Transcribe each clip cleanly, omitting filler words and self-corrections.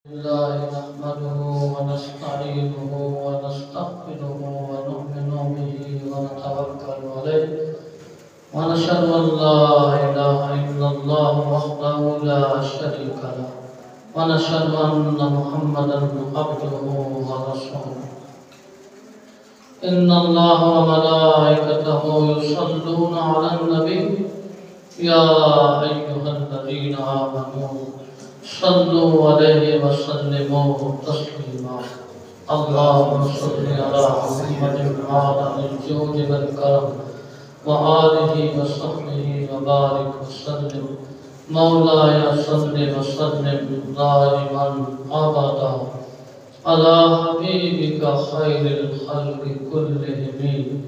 الله نحمده ونستعينه ونستغفره ونؤمن به ونتوكل عليه ونشهد أن لا إله إلا الله وحده لا شريك له ونشهد أن محمدا عبده ورسوله إن الله وملائكته يصلون على النبي يا أيها الذين آمنوا صلوا عليه وسلموا تسليما اللهم صل على محمد وعلى الجود والكرم وآله وصحبه وبارك وسلم مولاي صل وسلم دائما أبدا على حبيبك خير الخلق كلهم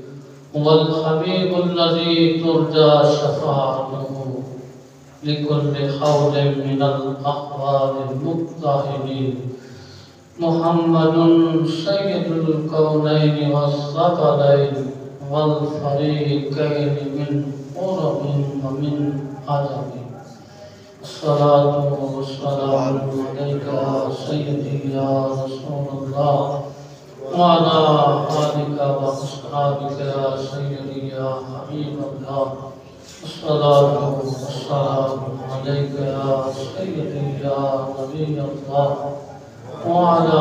والحبيب الذي ترجى شفاعته لكل حول من الأحوال المبتهلين محمد سيد الكونين والثقلين والفريقين من قرب ومن عجب الصلاة والسلام عليك يا سيدي يا رسول الله وعلى آلك وأصحابك يا سيدي يا حبيب الله الصلاة والسلام عليك يا سيدي يا نبي الله وعلى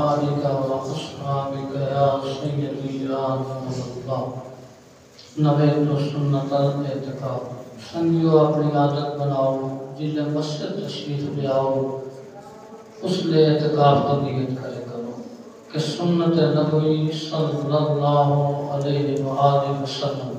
آلك وأصحابك يا سيدي يا نور الله نویت سنت الاعتکاف سنگیو اپنی عادت بناؤ جلے مسجد تشریف لے آؤ اس لئے اعتکاف کی نیت کرے کرو کہ سنت نبوی صلی اللہ علیہ وآلہ وسلم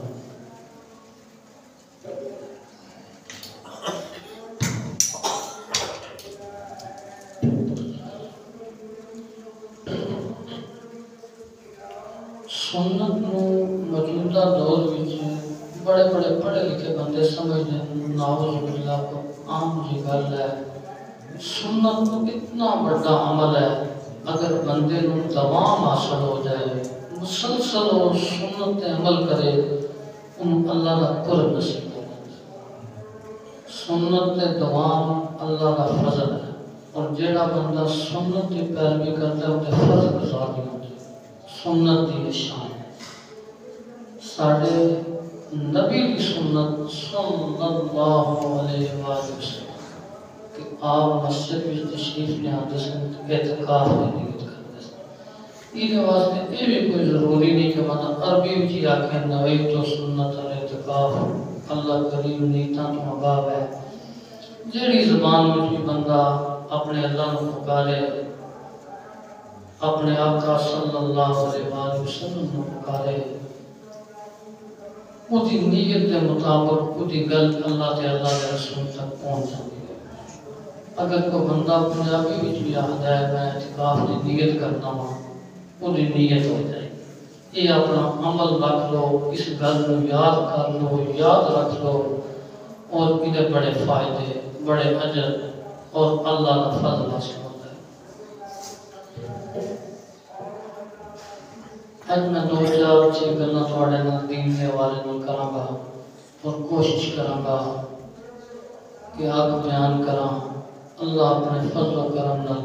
سنت نو موجودہ دور وچ بڑے بڑے پڑھے لکھے بندے سمجھتے ہیں نعوذ باللہ کو عام جی گل ہے سنت کو اتنا بڑا عمل ہے اگر بندے نو دوام حاصل ہو جائے مسلسل وہ سنت عمل کرے ان اللہ کا قرب نصیب ہو جائے سنت دوام اللہ کا فضل ہے اور جیڑا بندہ سنت کی پیروی کرتا ہے وہ فرض گزار نہیں ہوتے سنت کی شان ہے ساڑھے نبی کی سنت صلی اللہ علیہ وآلہ وسلم کہ آپ مسجد میں تشریف لے آتے ہیں اعتکاف کی نیت کرتے ہیں یہ واسطے یہ بھی کوئی ضروری نہیں کہ مطلب عربی جی آکھیں نویت و سنت الاعتکاف اللہ کریم نیتاں تو مباب ہے جیڑی زبان میں بھی بندہ اپنے اللہ کو پکارے اپنے آقا صلی اللہ علیہ وآلہ وسلم کو پکارے وہ دی نیت کے مطابق وہ دی گل اللہ کے رسول تک پہنچ جاتی ہے اگر کوئی بندہ اپنے آپی بھی بھی آہد ہے میں اعتکاف کی نیت کرتا ہوں وہ دی نیت ہو جائے یہ اپنا عمل رکھ لو اس گل کو یاد کر لو یاد رکھ لو اور ادھر بڑے فائدے بڑے اجر اور اللہ کا فضل حاصل ہوتا ہے آج میں دو چار اچھی گلنا تھوڑے دین کے حوالے میں کراں گا اور کوشش کراں گا کہ آپ بیان کراں اللہ اپنے فضل و کرم نال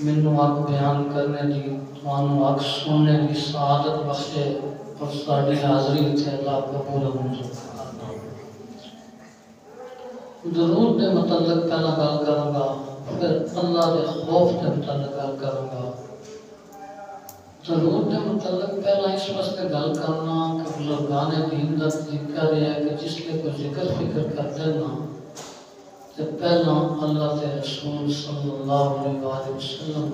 منو آپ بیان کرنے دی توانو آپ سننے دی سعادت بخشے اور ساڑھی حاضری تھے اللہ قبول و منظور کرنا درود دے متعلق پہلا گل کراں گا پھر اللہ دے خوف دے متعلق گل کراں گا درود کے متعلق پہلا اس واسطے گل کرنا کہ بزرگان دین کا ذکر ہے کہ جس لئے کوئی ذکر فکر کر دینا تو پہلا اللہ کے رسول صلی اللہ علیہ وآلہ وسلم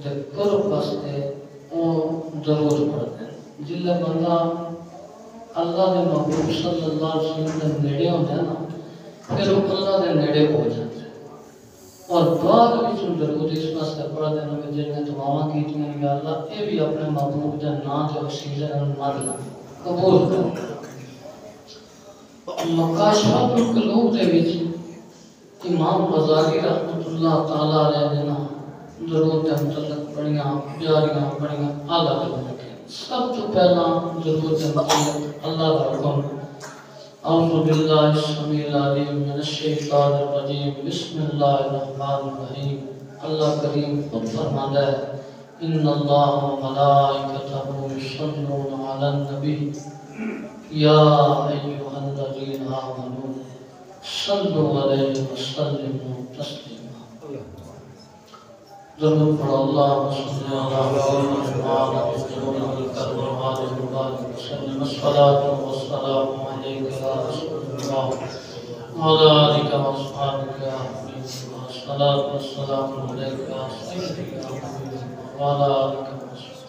دے قرب واسطے وہ درود پڑھ دیں جلے بندہ اللہ کے محبوب صلی اللہ علیہ وسلم کے نیڑے ہوتے ہیں نا پھر وہ اللہ کے نیڑے ہو جاتے ہیں اور بعد وچوں درود اس واسطے پڑھ دینا کہ جنہیں دعاواں کیتیاں یا اللہ اے بھی اپنے محبوب دے نام تے وسیلے نال مانگ لے قبول کر مکاشفۃ القلوب دے وچ امام غزالی رحمۃ اللہ تعالی علیہ نے درود دے متعلق بڑیاں پیاریاں بڑیاں اعلیٰ کلمات سب تو پہلا درود دے متعلق اللہ کا حکم اعوذ باللہ السمیع العلیم من الشیطان الرجیم بسم اللہ الرحمن الرحیم اللہ کریم خود فرماتا ہے ان اللہ و ملائکتہ یصلون علی النبی یا ایھا الذین آمنوا صلوا علیہ وسلموا تسلیما درود پڑھو اللہم صل علی محمد وعلی آلہ وسلم الصلاۃ والسلام علیک یا رسول اللہ وعلی آلہ وصحبہ الصلاۃ والسلام علیک یا سیدی یا حبیب وعلی آلہ وصحبہ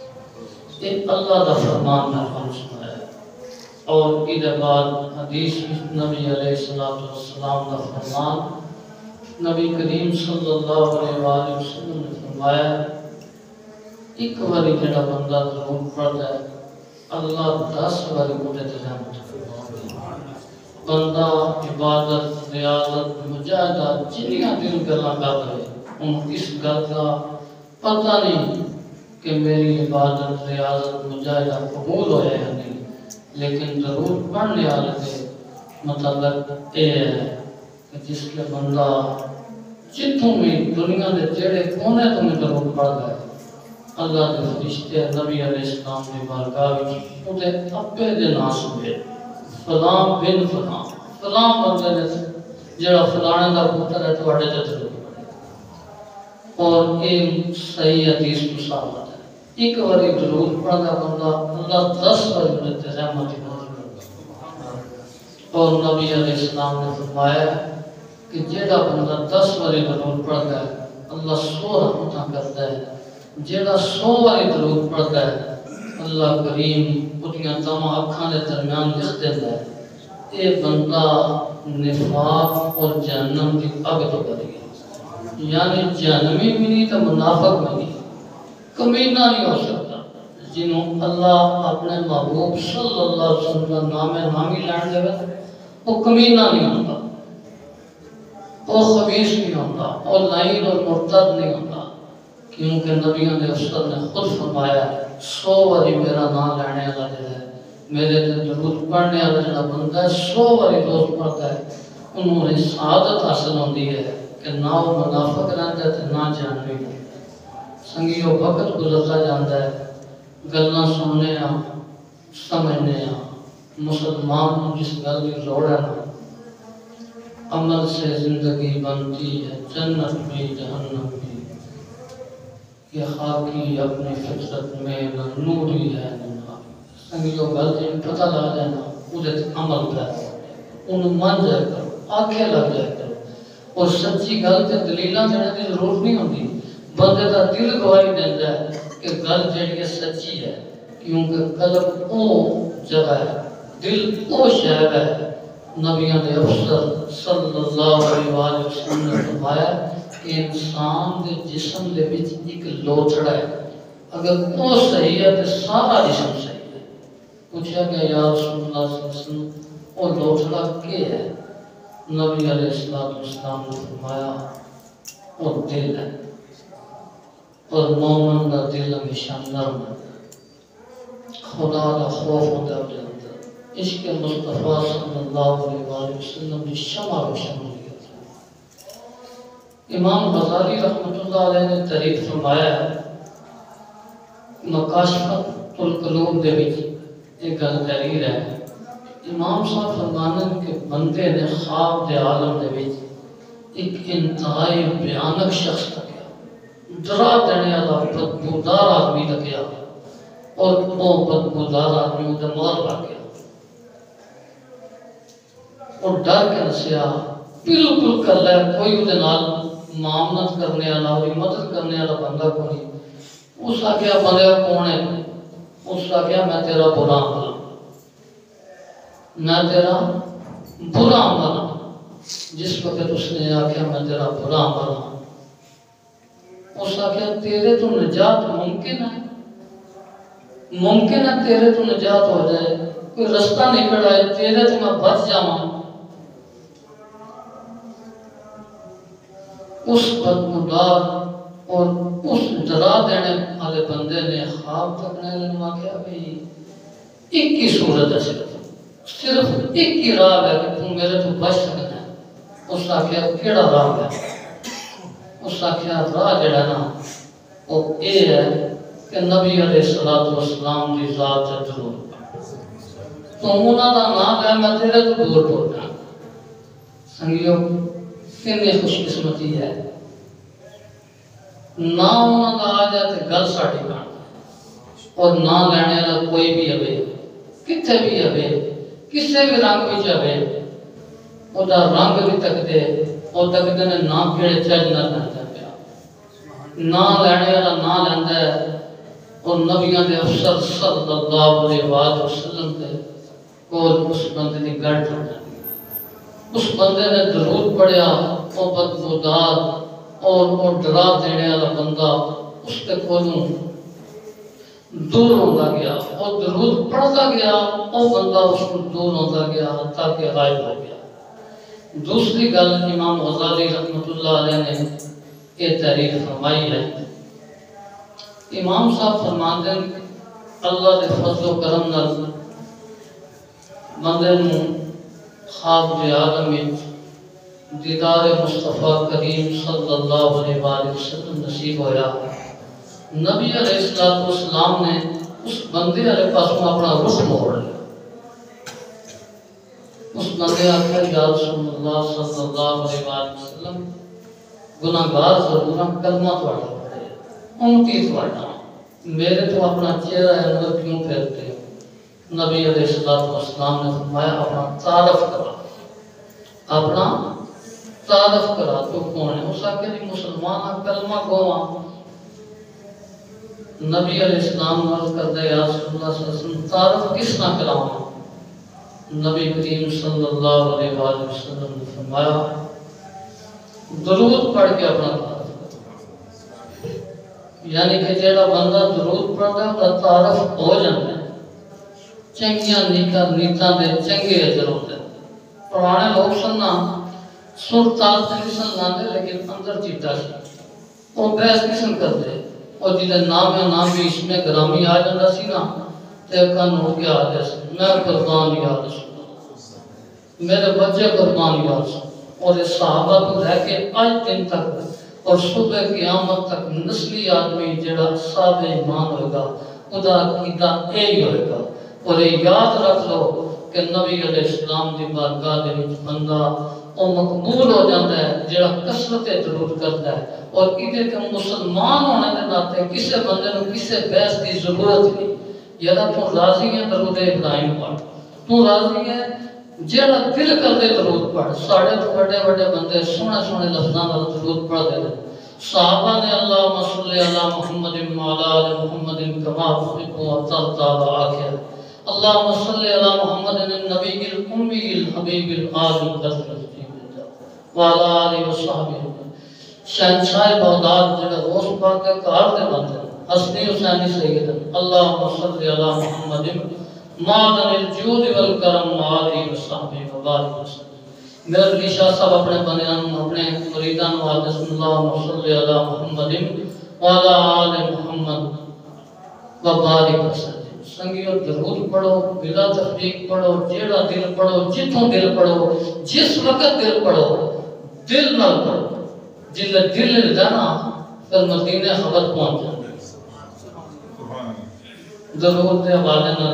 ایک اللہ کا فرمان میں ہم سنایا اور اس بعد حدیث نبی علیہ السلام کا فرمان نبی کریم صلی اللہ علیہ وآلہ وسلم نے فرمایا ایک باری جڑا بندہ ضرور پڑھتا ہے اللہ 10 باری مجھے رحمت بندہ عبادت ریاضت مجاہدہ جنیاں دل گلاں کر رہے ان اس گل کا پتہ نہیں کہ میری عبادت ریاضت مجاہدہ قبول ہویا یا نہیں لیکن ضرور پڑھنے والے تھے مطلب یہ ہے کہ جس کے بندہ جتوں بھی دنیا کے جڑے کونے تو میں ضرور پڑھ گئے اللہ کے فرشتے نبی علیہ السلام کی بارگاہ وچ اودے ابے دے نام سنے فلاں بن فلاں فلاں بندے نے جڑا فلانے دا پتر ہے تواڈے تے ضرور پڑھے اور یہ صحیح حدیث کو ثابت ہے ایک باری ضرور پڑھنا بندہ اللہ 10 باری تے رحمت اور نبی علیہ السلام نے فرمایا کہ جیڑا بندہ 10 باری ضرور پڑھتا ہے اللہ 100 رحمتاں کرتا ہے جیڑا 100 باری ضرور پڑھتا ہے اللہ کریم اُدیاں دما اکھاں دے درمیان لکھ دیندا ہے اے بندہ نفاق اور جہنم کی اگ تو بچ گیا یعنی جہنمی بھی نہیں تو منافق بھی نہیں کمینہ نہیں ہو سکتا جنہوں اللہ اپنے محبوب صلی اللہ علیہ وسلم کا نام نامی لین دے وہ کمینہ نہیں ہوتا وہ خبیث نہیں ہوتا اور لعین اور مرتد نہیں ہوتا کیونکہ نبیوں نے افسر نے خود فرمایا 100 باری میرا نام لینے والا جو ہے میرے دل درود پڑھنے والا جڑا بندہ ہے 100 باری روز پڑھتا ہے انہوں نے سعادت حاصل ہوتی ہے کہ نہ وہ منافق رہتا ہے نہ جہنمی رہتا ہے سنگیو وقت گزرتا جاتا ہے گلاں سننے سمجھنے مسلمان جس گل کی لوڑ ہے نا عمل سے زندگی بنتی ہے جنت بھی جہنم بھی یہ خاکی اپنی فطرت میں نہ نوری ہے نہ سنگیو گل جن پتہ لگ جائے نا اسے عمل کر انہوں مان جائے کرو آنکھیں لگ جائے کرو اور سچی گل تے دلیلاں دینے کی ضرورت نہیں ہوتی بندے کا دل گواہی دیتا ہے کہ گل جڑی سچی ہے کیونکہ قلب او جگہ ہے دل او شہر ہے نبیوں نے افسر صلی اللہ علیہ وآلہ وسلم نے فرمایا کہ انسان کے جسم دے وچ ایک لوتھڑا ہے اگر وہ صحیح ہے تو سارا جسم صحیح ہے پوچھا کہ یا رسول اللہ صلی اللہ علیہ وسلم وہ لوتھڑا کیا ہے نبی علیہ السلام نے فرمایا وہ دل ہے اور مومن کا دل ہمیشہ نرم ہے خدا کا خوف ہوتا ہے اپنے اندر عشق مصطفیٰ صلی اللہ علیہ وسلم نے شمع روشن ہو گیا تھا امام غزالی رحمۃ اللہ علیہ نے تحریر فرمایا ہے مکاشفۃ القلوب دے وچ ایک گل تحریر ہے امام صاحب فرمانے کہ بندے نے خواب دے عالم دے وچ ایک انتہائی بھیانک شخص تک ڈرا دینے والا بدبودار آدمی لگیا اور وہ بدبودار آدمی ادھر مار لگ گیا اور ڈر کے نسیا بالکل کر لیا کوئی ادھر نال معاملت کرنے والا اور مدد کرنے والا بندہ کو نہیں اس آگیا بندہ کون ہے اس آگیا میں تیرا برا عمل میں تیرا برا عمل جس وقت اس نے آگیا میں تیرا برا عمل اس آگیا تیرے تو نجات ممکن ہے تیرے تو نجات ہو جائے کوئی رستہ نکل آئے تیرے تو میں بچ جاؤں اس بدبودار اور اس ڈرا دینے والے بندے نے خواب تکنے لنوا کیا بھئی ایک کی صورت ہے صرف ایک کی راہ ہے کہ تم میرے تو بچ سکتے ہیں اس آگیا کیڑا راہ ہے اس آخیا راہ جڑا نا وہ یہ ہے کہ نبی علیہ الصلوۃ والسلام دی ذات تے ضرور تو انہاں دا نام ہے میں تیرے تو دور ٹوٹا سنگیو کتنی خوش قسمتی ہے نہ انہاں دا آ جائے تے گل ساڈی بن اور نہ لینے والا کوئی بھی ہوے کتھے بھی ہوے کسے بھی رنگ وچ ہوے او دا رنگ بھی تکدے او تکدے نے نہ کیڑے چج نہ لیندا پیا نہ لینے والا نہ لیندا ہے اور نبیوں دے افسر صلی اللہ علیہ وسلم دے کول اس بندے دی گل ٹوٹ جاندی اس بندے نے درود پڑھیا او بدبودار اور وہ ڈرا دینے والا بندہ اس کے کولوں دور ہوتا گیا اور درود پڑھتا گیا وہ بندہ اس کو دور ہوتا گیا حتیٰ کہ غائب ہو گیا دوسری گل امام غزالی رحمۃ اللہ علیہ نے یہ تعریف فرمائی ہے امام صاحب فرماتے ہیں اللہ دے فضل و کرم نال بندے نوں خواب دے عالم وچ دیدار مصطفیٰ کریم صلی اللہ علیہ وآلہ وسلم نصیب ہویا نبی علیہ السلام نے اس بندے والے پاسوں اپنا رخ موڑ لیا اس بندے آخر یا رسول اللہ صلی اللہ علیہ وآلہ وسلم گناہگار ضرور ہم کلمہ تھوڑا پڑھے امتی تھوڑا میرے تو اپنا چہرہ اندر کیوں پھیرتے نبی علیہ السلام نے فرمایا اپنا تعارف کرا اپنا تعارف کرا تو کون ہے اس آخر جی مسلمان کلمہ گواں نبی علیہ السلام عرض کرتا ہے یا رسول اللہ صلی اللہ علیہ وسلم تعارف کس نہ کراؤں نبی کریم صلی اللہ علیہ وآلہ وسلم نے فرمایا درود پڑھ کے اپنا تعارف کرو یعنی کہ جیڑا بندہ درود پڑھتا ہے وہ تعارف ہو جاتا ہے چنگیاں نیتاں دے چنگے اجر ہوتے ہیں پرانے لوگ سننا سر تال سے نہیں سناتے لیکن اندر چیٹا سی وہ بحث نہیں سن کرتے اور جلے نام یا نام بھی اس میں گرامی آ جاتا سی نا تے کن ہو کے آ جائے سی میں قربان یا رسول اللہ میرے بچے قربان یا رسول اور اس صحابہ کو رہ کے آج دن تک اور صبح قیامت تک نسلی آدمی جڑا صاحب ایمان ہوئے گا خدا عقیدہ یہی ہوئے گا اور یہ یاد رکھ لو کہ نبی علیہ السلام دی بارگاہ دے وچ بندہ وہ مقبول ہو جاتا ہے جڑا کثرت درود کرتا ہے اور کدے تے مسلمان ہونے کے ناطے کسے بندے نو کسے بحث کی ضرورت نہیں یارا تو راضی ہے درود ابراہیم پڑھ تو راضی ہے جڑا دل کر دے درود پڑھ ساڑھے تو بڑے بڑے بندے سونے سونے لفظاں نال درود پڑھ دے صحابہ نے اللہم صلی علی محمد وعلی آل محمد کما تحب وترضى آخر اللہم صلی علی محمد النبی الأمی الحبیب العظیم وعلی آلہ وصحبہ شہنشاہ بغداد جڑے غوث پاک کے کار دے بندے حسنی حسینی سیدن اللہم صلی علی محمد معدن الجود والکرم وعلی وصحبہ وبارک وسلم میرے علی شاہ صاحب اپنے بندیان اپنے مریدان وعدس اللہم صلی علی محمد وعلی آل محمد وبارک وسلم سنگیو درود پڑھو بلا تفریق پڑھو جیڑا دل پڑھو جتوں دل پڑھو جس وقت دل پڑھو دل نہ پڑھو جل دل جانا پھر مدینے خبر پہنچ جانا درود دے حوالے نہ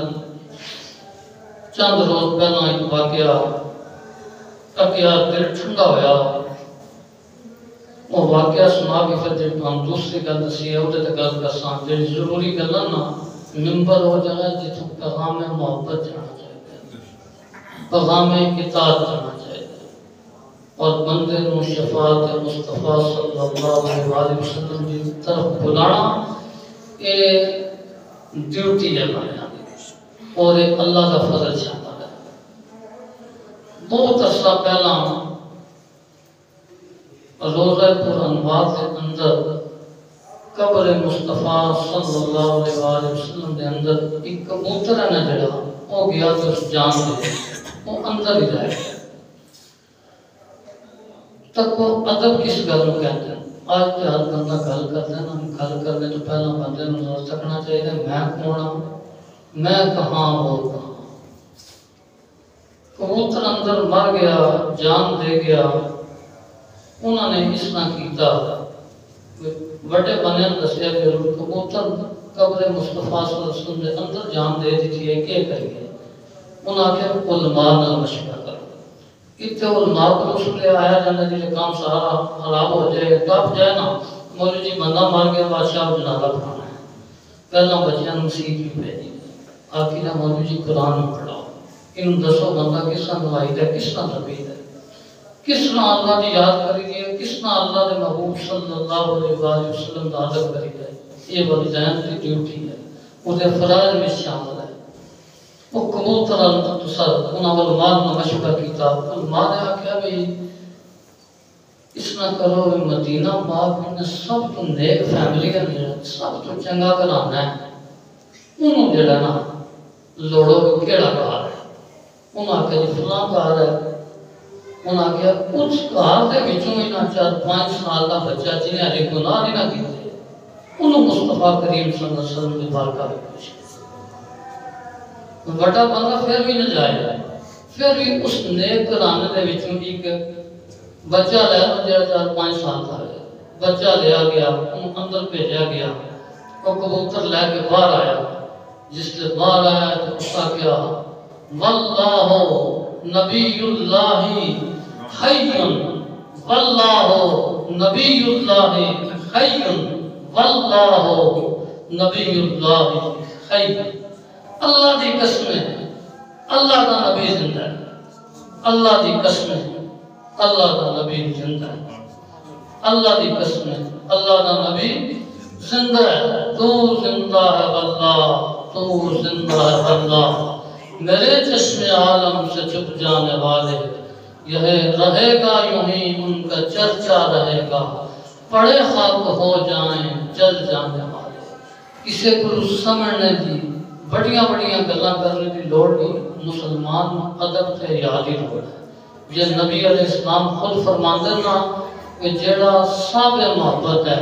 چند روز پہلا ایک واقعہ تکیا دل ٹھنڈا ہویا وہ واقعہ سنا کے پھر جب ہم دوسری گل دسی ہے وہ گل کرساں جی ضروری گل نا ممبر ہو جائے جتوں پیغام محبت جانا چاہیے پیغام اطاعت جانا چاہیے اور بندے نو شفاعت مصطفیٰ صلی اللہ علیہ وآلہ وسلم کی طرف بلانا یہ ڈیوٹی ہے بنایا اور ایک اللہ کا فضل چاہتا ہے بہت عرصہ پہلا روضہ پر انوار کے اندر قبر مصطفیٰ صلی اللہ علیہ وآلہ وسلم کے اندر ایک کبوتر ہے نا جڑا وہ گیا تو جان دے وہ اندر ہی رہ گیا تک وہ ادب کس گل کو کہتے ہیں آج پہ ہر بندہ گل کرتے ہیں ہم گل کرنے تو پہلا بندے نظر تکنا چاہیے میں کون ہوں میں کہاں وہ کہاں کبوتر اندر مر گیا جان دے گیا انہوں نے اس طرح کیتا بڑے بنے دسیا پھر کبوتر قبر مصطفیٰ صلی اللہ علیہ وسلم کے اندر جان دے دیتی ہے کیا کریے انہوں نے آخیا علماء نال مشورہ کرو اتنے علماء کو اس لیے آیا جانا جی کام سارا خراب ہو جائے ٹپ جائے نا مولوی جی بندہ مار گیا بادشاہ کو جنازہ پڑھانا ہے پہلا بچیاں مسیح بھی بھیجی آخری نے مولوی جی قرآن پڑھاؤ ان دسو بندہ کس طرح نوائی ہے کس طرح تبید ہے کس طرح اللہ کی یاد کری ہے کس طرح اللہ کے محبوب صلی اللہ علیہ وسلم کا ادب کری ہے یہ والدین کی ڈیوٹی ہے وہ فرائض میں شامل ہے وہ کبوتر المختصر انہوں علماء نے مشورہ کیتا علماء نے آخیا بھی اس نہ کرو مدینہ پاک میں سب تو نیک فیملی ہے سب تو چنگا گھرانا ہے انہوں جڑا نا لوڑو کہ کیڑا گھر ہے انہوں آخیا جی فلاں گھر ہے انہوں آخیا اس گھر کے وچوں ہی نہ 4-5 سال کا بچہ جنہیں ہجے گناہ نہیں نہ کیتے انہوں مصطفیٰ کریم صلی اللہ علیہ وسلم کی بارگاہ میں خوش بڑا بندہ پھر بھی نہ جائے پھر بھی اس نیک گھرانے دے وچوں ایک بچہ لے جڑا 4-5 سال کا ہے بچہ لیا گیا انہوں اندر بھیجا گیا وہ کبوتر لے کے باہر آیا جس سے باہر آیا تو اس کا کیا واللہ نبی اللہ حی واللہ نبی اللہ حی واللہ نبی اللہ حی اللہ دی قسم ہے اللہ کا نبی زندہ ہے اللہ دی قسم ہے اللہ کا نبی زندہ ہے اللہ دی قسم ہے اللہ کا نبی زندہ ہے تو زندہ ہے واللہ تو زندہ ہے واللہ میرے چشم عالم سے چھپ جانے والے یہ رہے گا یوں ہی ان کا چرچا رہے گا پڑے خاک ہو جائیں جل جانے والے کسی کو سمجھنے دی بڑیاں بڑیاں گلاں کرنے کی لوڑ نہیں مسلمان ادب سے یاد ہی لوڑ ہے یہ نبی علیہ السلام خود فرماندے نا کہ جیڑا صاحب محبت ہے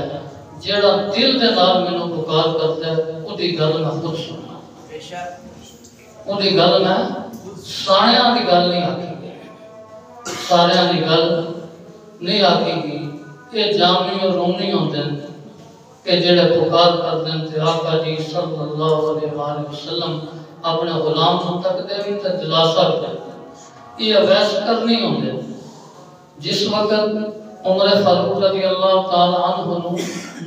جیڑا دل دے نال مینوں پکار کرتا ہے اودی گل میں خود سننا اودی گل میں ساریاں دی گل نہیں آکھی گی ساریاں دی گل نہیں آکھی گی یہ جامعی اور رومنی ہوندے ہیں کہ جڑے پکار کر دیں تھے آقا جی صلی اللہ علیہ وآلہ وسلم اپنے غلام کو تک دے بھی تھے دلاسا بھی دے یہ ویس کرنی ہوں دے جس وقت عمر فاروق رضی اللہ تعالیٰ عنہ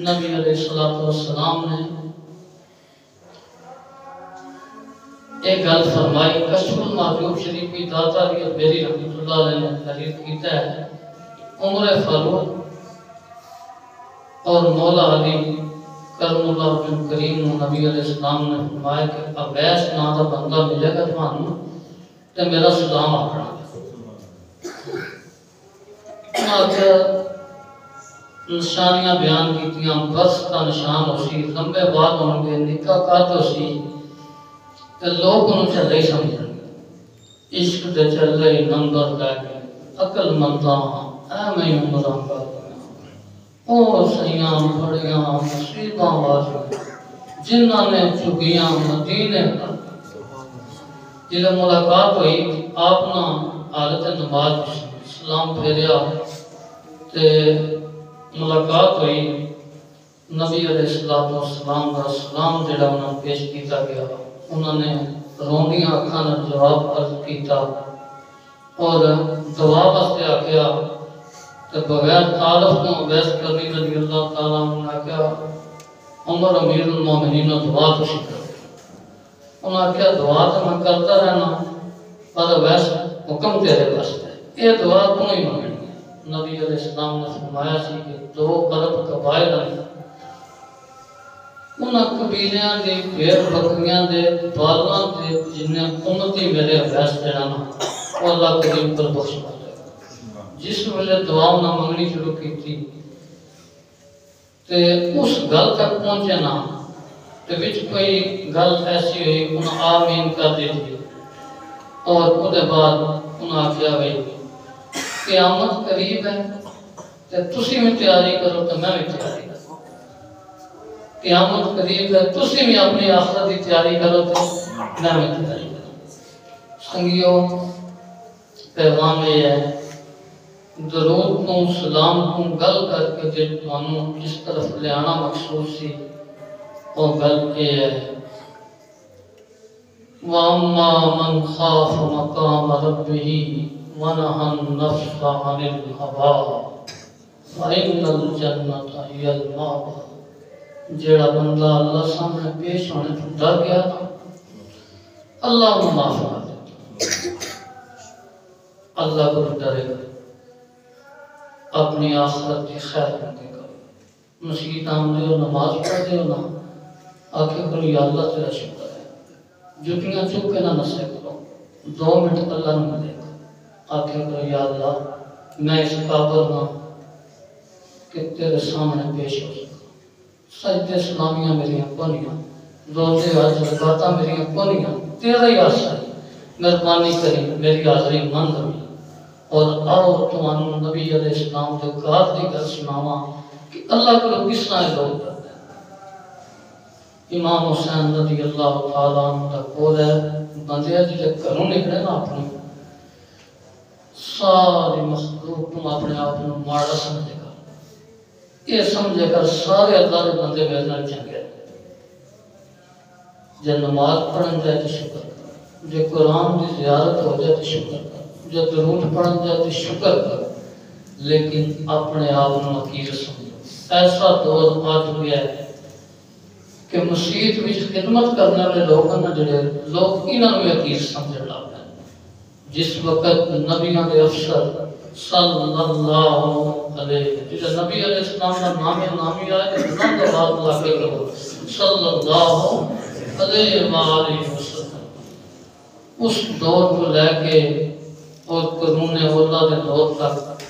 نبی علیہ السلام نے ایک گل فرمائی کشف المحجوب شریف کی داتا علی البیری رحمۃ اللہ علیہ نے تحریر کیتا ہے عمر فاروق اور مولا علی کرم اللہ بن کریم نبی علیہ السلام نے فرمایا کہ اویس نام کا بندہ ملے گا تمہانوں تے میرا سلام آکھنا نشانیاں بیان کیتیاں بس کا نشان ہو سی لمبے بعد ہوں گے نکاح کات ہو سی تے لوگ انہوں چلے ہی سمجھیں گے عشق دے چلے نمبر لے کے عقل منداں اے میں عمراں کا او سیاں بڑیاں مصیباں والی جنہاں نے چکیاں مدینے کا جلے ملاقات ہوئی آپ نا حالت نماز سلام پھیریا تے ملاقات ہوئی نبی علیہ السلام کا سلام جڑا انہوں پیش کیتا گیا انہوں نے روندیاں اکھاں نے جواب عرض کیتا اور دعا واسطے آکھیا کہ بغیر تعارف کو اویس کرنی رضی اللہ تعالیٰ عنہ کیا عمر امیر المومنین دعا تو شکر انہوں نے کیا دعا تو میں کرتا رہنا پر اویس حکم تیرے واسطے یہ دعا تو نہیں مانگنی نبی علیہ السلام نے فرمایا سی کہ 2 ارب قبائل ہیں انہاں قبیلیاں دے بھیڑ بکریاں دے بالاں دے جنہیں امتی میرے اویس دینا وہ اللہ کریم پر بخش پائے جس ویلے دعاؤں نہ منگنی شروع کی تھی تے اس گل تک پہنچے نا تے وچ کوئی گل ایسی ہوئی انہوں آمین کر دی تھی اور اس بعد انہوں آکھیا ہوئی قیامت قریب ہے تے تسی میں تیاری کرو تو میں بھی تیاری کرو قیامت قریب ہے تسی میں اپنی آخرت کی تیاری کرو تو میں بھی تیاری کرو سنگیوں پیغام یہ ہے درود کو سلام کو گل کر کے جس طرف لے آنا مقصود سی وہ گل یہ ہے وَأَمَّا مَنْ خَافَ مَقَامَ رَبِّهِ وَنَهَى النَّفْسَ عَنِ الْهَوَىٰ فَإِنَّ الْجَنَّةَ هِيَ الْمَأْوَىٰ جیڑا بندہ اللہ سامنے پیش ہونے تو ڈر گیا تھا اللہ کو معاف کر دیتا اللہ کو ڈرے گا اپنی آخرت کی خیر کرنے کا مسجد آمدے ہو نماز پڑھ دے ہو نا آکے کرو یا اللہ تیرا شکر ہے جتیاں چوک کے نہ نسے کرو 2 منٹ اللہ نے ملے گا آکے کرو یا اللہ میں اس قابل ہوں کہ تیرے سامنے پیش ہو سکا سجدے سلامیاں میری کونیاں روزے حج زکاتاں میری کونیاں تیرا ہی آسا ہے مہربانی کری میری حاضری مان لو اور آؤ تمہاروں نبی علیہ السلام جو کار دی گل سناواں کہ اللہ کو کس طرح لوگ کرتے ہیں امام حسین رضی اللہ تعالیٰ عنہ کا قول ہے بندے جلے گھروں نکلے نا اپنی ساری مخلوق تم اپنے آپ کو ماڑا سمجھے گا یہ سمجھے کر سارے اللہ کے بندے میرے نال چنگے جب نماز پڑھن جائے تو شکر کر جب قرآن کی زیارت ہو جائے تو شکر کر جب درود پڑھن جائے تو شکر کر لیکن اپنے آپ کو حقیر سمجھو ایسا دور آ چکا ہے کہ مسجد میں خدمت کرنے والے لوگ ہیں جڑے لوگ انہوں نے حقیر سمجھ لگ گئے جس وقت نبیوں کے افسر صلی اللہ علیہ جو نبی علیہ السلام کا نامی آئے کہ بلند آواز لا کے کہو صلی اللہ علیہ وآلہ وسلم اس دور کو لے کے اور قرون اولا کے دور تک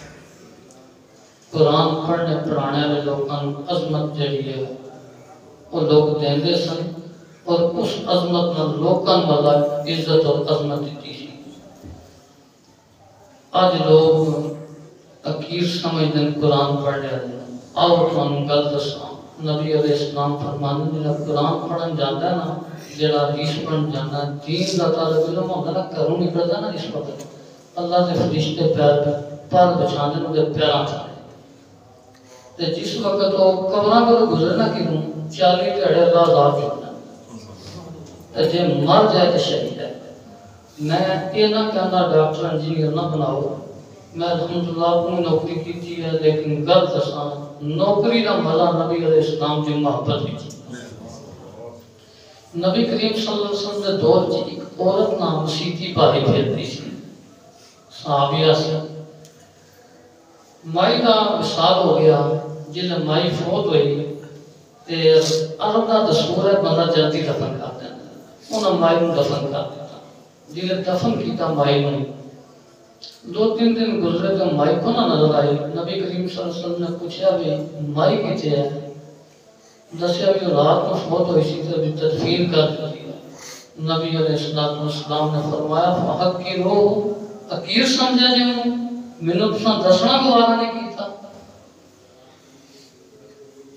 قرآن پڑھنے پڑھانے والے لوگوں عظمت جڑی ہے وہ لوگ دیندے سن اور اس عظمت میں لوگوں والا عزت اور عظمت دیتی سی آج لوگ حقیر سمجھتے ہیں قرآن پڑھنے والے آؤ تو گل دساں نبی علیہ السلام فرمانے جڑا قرآن پڑھن جاتا ہے نا جڑا حدیث پڑھن جاتا ہے دین دا طالب علم ہوتا ہے نا گھروں نکلتا نا اس وقت اللہ کے فرشتے پیر بچانے دے پیراں چاہے تے جس وقت وہ قبراں کو گزرے نا کہ 40 دھڑے اللہ عذاب چھوڑنا تے جے مر جائے تو شہید ہے میں یہ نہ کہنا ڈاکٹر انجینئر نہ بناؤ میں الحمدللہ اپنی نوکری کی ہے لیکن گل دساں نوکری کا مزہ نبی علیہ السلام کی محبت بھی نبی کریم صلی اللہ علیہ وسلم کے دور میں ایک عورت نہ مسیحی باہی پھیرتی سی صحابیہ سے مائی کا وصال ہو گیا جلے مائی فوت ہوئی تے عرب کا دستور ہے بندہ جلدی دفن کر دینا انہوں مائی کو دفن کر دیتا جلے دفن کیتا مائی نے 2-3 دن گزرے تو مائی کو نہ نظر آئی نبی کریم صلی اللہ علیہ وسلم نے پوچھا بھی مائی کتے ہے دسیا بھی رات کو فوت ہوئی سی تو تدفین کر دی نبی علیہ السلام نے فرمایا فحق کی روح حقیر سمجھا جی ہوں میں تساں دسنا گوارا نہیں کیتا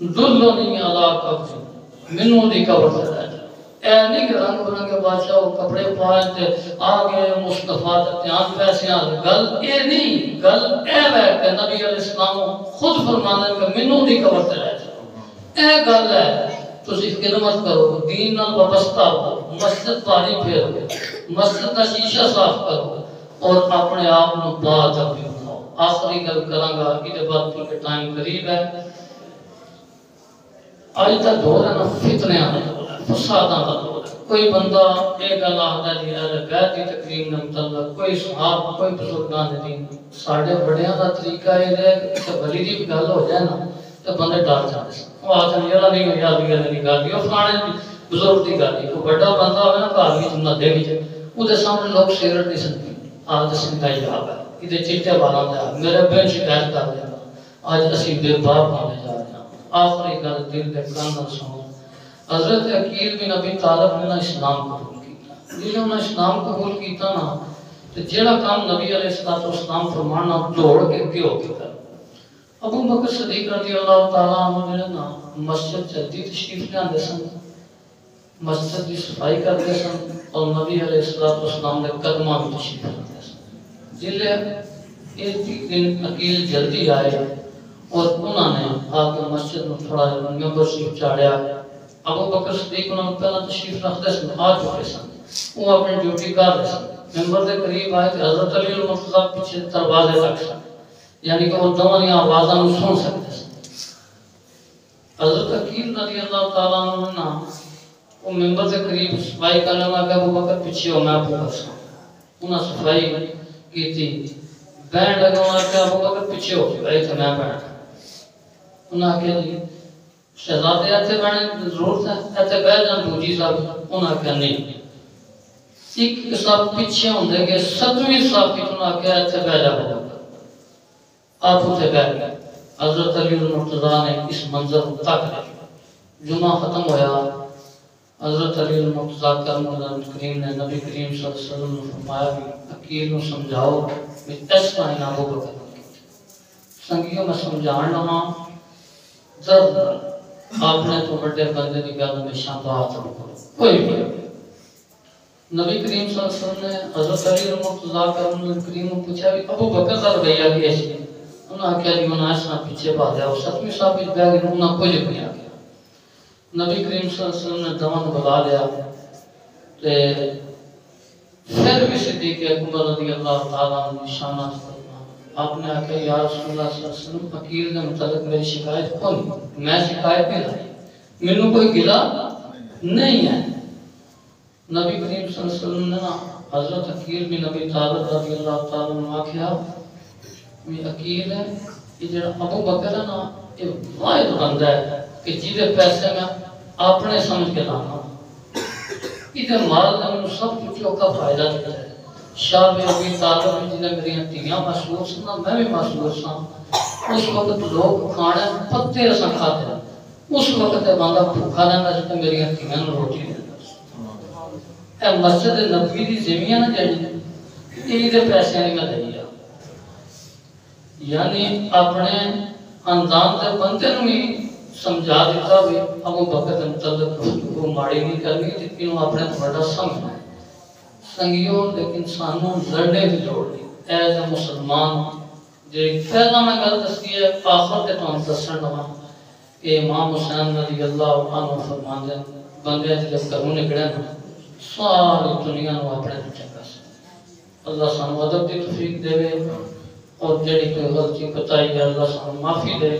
دلو نہیں علا قبر منو دی قبر سے رہ جا اے نہیں کہ رنگ برنگے بادشاہ وہ کپڑے پہنتے آگے مصطفیٰ تیان پیسے گل اے نہیں گل اے ہے کہ نبی علیہ السلام خود فرمانے کہ منو دی قبر سے رہ جا اے گل ہے تسی خدمت کرو دین نال وابستہ ہو مسجد پانی پھیرو مسجد کا شیشہ صاف کرو اور اپنے آپ کو بات اپنی بناؤ آخری گل کراں گا یہ بات کیونکہ ٹائم قریب ہے آج تک دور ہے نا فتنے آنے فساداں کا دور ہے کوئی بندہ ایک گل آخدا جی اہل بیت کی تقریم نے متعلق کوئی صحاب کوئی بزرگان دین ساڈے بڑیاں دا طریقہ یہ ہے کہ بلی دی گل ہو جائے نا تو بندے ڈر جاندے سن وہ آخر یار نہیں ہوئی آدمی نہیں گل دی وہ فلانے بزرگ دی گل دی کوئی بڑا بندہ ہوئے نا گھر وچ نہ وچ وہ سامنے لوگ سگریٹ نہیں سنتے آج دسن کا یاد ہے یہ چٹے والا ہے میرے بہن شکایت کر دیا آج اسی بے باپ ہونے جا رہے ہیں آخری گل دل کے کان نال سنو حضرت عقیل بن ابی طالب نے اسلام قبول کیا جنہوں نے اسلام قبول کیتا نا تو جڑا کام نبی علیہ السلام فرمانا دوڑ کے کیوں کیا ابو بکر صدیق رضی اللہ تعالیٰ عنہ نے نا مسجد جلدی تشریف لے آندے سن مسجد کی صفائی کرتے سن اور نبی علیہ السلام نے قدمہ بھی تشریف لاندے سن جلے ایک دن عقیل جلدی آئے اور انہوں نے آ کے مسجد میں تھوڑا ممبر شریف چاڑیا. ابو بکر صدیق انہوں نے پہلا تشریف رکھتے سن آ چکے سن، وہ اپنی ڈیوٹی کر رہے سن. ممبر کے قریب آئے کہ حضرت علی المرتضیٰ پیچھے دروازے تک سن، یعنی کہ وہ دونوں دی آوازاں سن سکتے سن. حضرت عقیل رضی اللہ تعالیٰ عنہ نے وہ ممبر کے قریب صفائی کرنے لگا کہ ابو بکر پیچھے ہو میں ابو بکر سن. انہوں نے صفائی کی تھی، بین لگا انہوں نے کہا ابو بکر پیچھے ہو گئے تھے میں بین. انہوں نے کہا جی شہزادے ایتھے بہنے ضرورت ہے ایتھے بہ جان بوجی صاحب. انہوں نے کہا نہیں، ایک صاحب پیچھے ہوں دے گے 7ویں صاحب کی انہوں نے کہا ایتھے بہ جا بکر. آپ اتھے بہ گئے. حضرت علی المرتضیٰ نے اس منظر کو تک لیا. جمعہ ختم ہویا، حضرت علی المرتضیٰ کریم نے نبی کریم صلی اللہ علیہ وسلم نے فرمایا کہ عقیل کو سمجھاؤ کہ اس طرح نہ ابو بکر. سنگیوں میں سمجھان لگا درد آپ نے تو بڑے بندے کی گل میں بات رکھو کوئی بھی. نبی کریم صلی اللہ علیہ وسلم نے حضرت علی المرتضیٰ کریم کو پوچھا کہ ابو بکر کا رویہ کیا ہے؟ انہوں نے کہا جی انہوں نے اس طرح پیچھے بھا دیا. 7ویں صاحب بہ گئے انہوں نے کچھ نہیں آ گیا. نبی کریم صلی اللہ علیہ وسلم نے دمن بلا لیا تے پھر بھی صدیق اکبر رضی اللہ تعالیٰ عنہ نشانات فرما. آپ نے آکھا یا رسول اللہ صلی اللہ علیہ وسلم عقیل کے متعلق میری شکایت کون؟ میں شکایت نہیں لائی، مینوں کوئی گلا نہیں ہے. نبی کریم صلی اللہ علیہ وسلم نے حضرت عقیل بن ابی طالب رضی اللہ تعالیٰ عنہ آکھیا یہ عقیل ہے یہ جڑا ابو بکر ہے نا یہ واحد بندہ ہے کہ جیدے پیسے میں اپنے سمجھ کے لانا ادھے مال نے میں سب کچھ کا فائدہ دیتا ہے. شاہ بن ابی طالب میں جنہیں میری تیاں مسئول سنا میں بھی مسئول سنا. اس وقت لوگ کھانے پتے رسا کھاتے ہیں، اس وقت بندہ بھوکا لینا جاتا میری تیاں روٹی دیتا. اے مسجد نبوی دی زمین ہے جڑی ادھے پیسے نہیں میں دیا، یعنی اپنے خاندان کے بندے نوں بھی سمجھا دیتا بھی ابو بکر کے متعلق گفتگو ماڑی نہیں کرنی جتنی انہوں اپنے بڑا سمجھنا. سنگیوں لیکن سانوں لڑنے کی لوڑ نہیں. ایز اے مسلمان جی پہلا میں گل دستی ہے آخر کے تو ہم دسن لگا کہ امام حسین رضی اللہ عنہ فرماندے بندے جب گھروں نکلے نا ساری دنیا نو اپنے پیچھے کر. اللہ سانو ادب کی توفیق دے اور جڑی کوئی غلطی بتائی ہے اللہ سانو معافی دے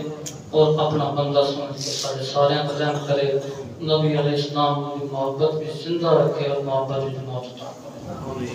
اور اپنا بندہ سمجھ کے سارے سارے رحم کرے. نبی علیہ السلام کی محبت بھی زندہ رکھے اور محبت بھی موت عطا کرے.